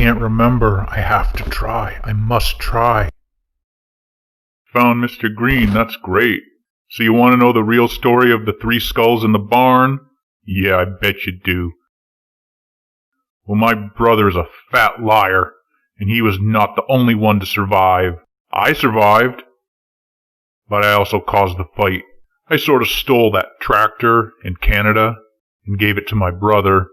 can't remember. I have to try. I must try. Found Mr. Green, that's great. So you want to know the real story of the 3 skulls in the barn? Yeah, I bet you do. Well, my brother is a fat liar, and he was not the only one to survive. I survived, but I also caused the fight. I sort of stole that tractor in Canada and gave it to my brother.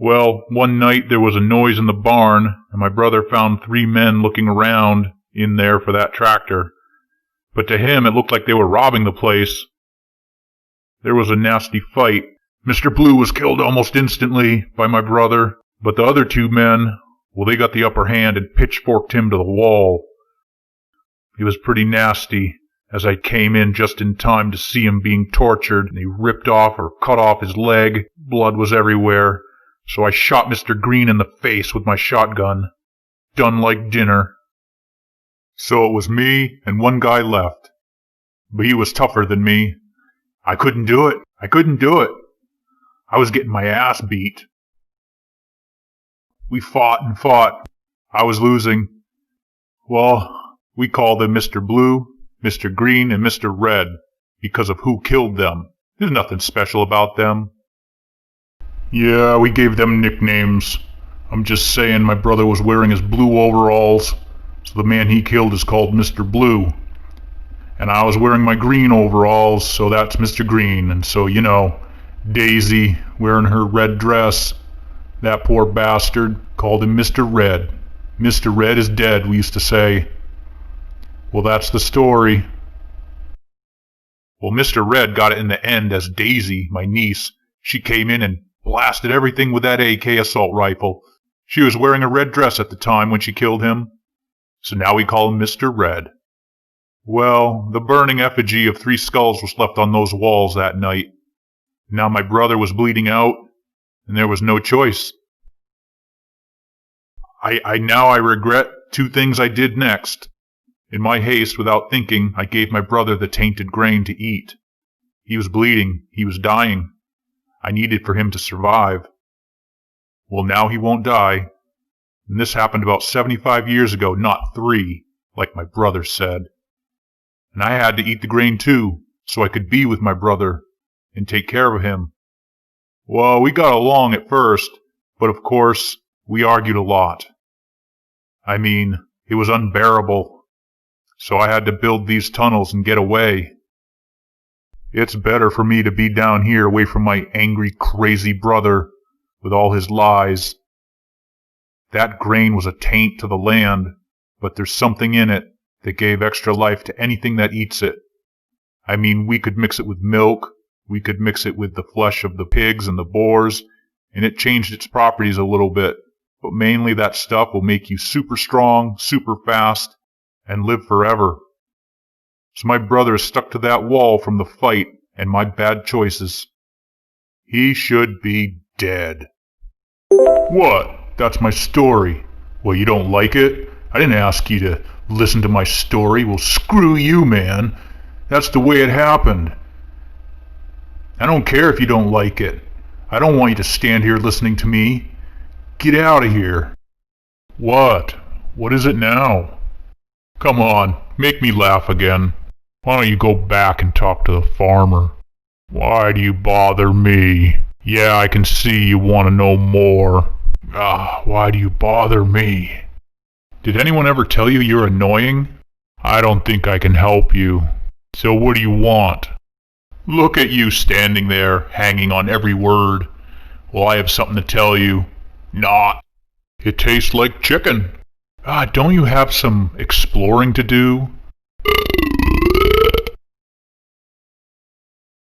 Well, one night there was a noise in the barn, and my brother found 3 men looking around in there for that tractor. But to him it looked like they were robbing the place. There was a nasty fight. Mr. Blue was killed almost instantly by my brother, but the other 2 men, well, they got the upper hand and pitchforked him to the wall. It was pretty nasty, as I came in just in time to see him being tortured, and they ripped off or cut off his leg. Blood was everywhere, so I shot Mr. Green in the face with my shotgun. Done like dinner. So it was me and 1 guy left. But he was tougher than me. I couldn't do it. I was getting my ass beat. We fought and fought. I was losing. Well, we called them Mr. Blue, Mr. Green, and Mr. Red because of who killed them. There's nothing special about them. Yeah, we gave them nicknames. I'm just saying my brother was wearing his blue overalls, so the man he killed is called Mr. Blue. And I was wearing my green overalls, so that's Mr. Green. And so, you know, Daisy, wearing her red dress, that poor bastard, called him Mr. Red. Mr. Red is dead, we used to say. Well, that's the story. Well, Mr. Red got it in the end as Daisy, my niece. She came in and blasted everything with that AK assault rifle. She was wearing a red dress at the time when she killed him. So now we call him Mr. Red. Well, the burning effigy of 3 skulls was left on those walls that night. Now my brother was bleeding out, and there was no choice. I regret 2 things I did next. In my haste, without thinking, I gave my brother the tainted grain to eat. He was bleeding. He was dying. I needed for him to survive. Well, now he won't die. And this happened about 75 years ago, not 3, like my brother said. And I had to eat the grain too, so I could be with my brother and take care of him. Well, we got along at first, but of course, we argued a lot. I mean, it was unbearable. So I had to build these tunnels and get away. It's better for me to be down here away from my angry, crazy brother with all his lies. That grain was a taint to the land, but there's something in it that gave extra life to anything that eats it. I mean, we could mix it with milk, we could mix it with the flesh of the pigs and the boars, and it changed its properties a little bit, but mainly that stuff will make you super strong, super fast, and live forever. So my brother is stuck to that wall from the fight and my bad choices. He should be dead. What? That's my story. Well, you don't like it? I didn't ask you to listen to my story. Well, screw you, man. That's the way it happened. I don't care if you don't like it. I don't want you to stand here listening to me. Get out of here. What? What is it now? Come on, make me laugh again. Why don't you go back and talk to the farmer? Why do you bother me? Yeah, I can see you want to know more. Why do you bother me? Did anyone ever tell you you're annoying? I don't think I can help you. So what do you want? Look at you standing there, hanging on every word. Well, I have something to tell you. Not. It tastes like chicken. Don't you have some exploring to do?